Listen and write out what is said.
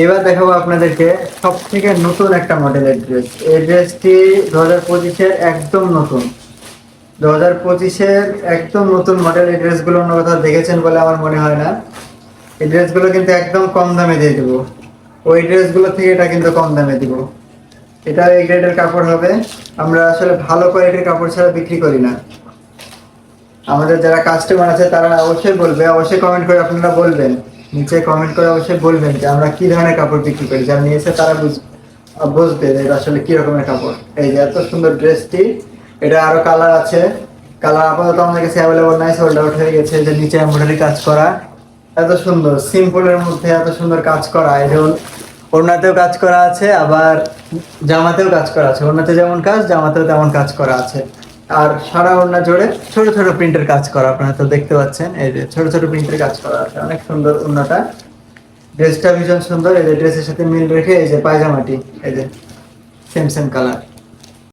এবার দেখাবো আপনাদেরকে সব থেকে নতুন একটা মডেলের ড্রেস। এই ড্রেসটি 2025-এর একদম নতুন। 2025-এর একদম নতুন মডেল। এই ড্রেসগুলো অন্য কোথাও দেখেছেন বলে আমার মনে হয় না। এই ড্রেসগুলো কিন্তু একদম কম দামে দিয়ে দেবো। ওই ড্রেসগুলো থেকে এটা কিন্তু কম দামে দিব। এটা এই গ্রেডের কাপড় হবে। আমরা আসলে ভালো কোয়ালিটির কাপড় ছাড়া বিক্রি করি না। আমাদের যারা কাস্টমার আছে তারা অবশ্যই বলবে, অবশ্যই কমেন্ট করে আপনারা বলবেন, নিচে কমেন্ট করে অবশ্যই বলবেন যে আমরা কি ধরনের কাপড় বিক্রি করি। যারা নিয়েছে তারা বুঝবে যে এটা আসলে কি রকমের কাপড়। এই যে এত সুন্দর ড্রেসটি, এটা আরো কালার আছে। কালার আপাতত আমাদের কাছে অ্যাভেলেবল নাই, সোল্ড আউট হয়ে গেছে। যে নিচে এমব্রয়ডারি কাজ করা, এত সুন্দর সিম্পলের মধ্যে এত সুন্দর কাজ করা। এটা ওড়নাতেও কাজ করা আছে, আবার জামাতেও কাজ করা আছে। ওড়নাতে যেমন কাজ, জামাতেও তেমন কাজ করা আছে। আর সারা ওড়না জোড়ে ছোট ছোট প্রিন্টের কাজ করা, আপনারা তো দেখতে পাচ্ছেন। এই যে ছোট ছোট প্রিন্টের কাজ করা আছে, অনেক সুন্দর ওড়নাটা। ড্রেসটা ভীষণ সুন্দর। এই যে ড্রেসের সাথে মিল রেখে এই যে পায়জামাটি, এই যে সেম সেম কালার।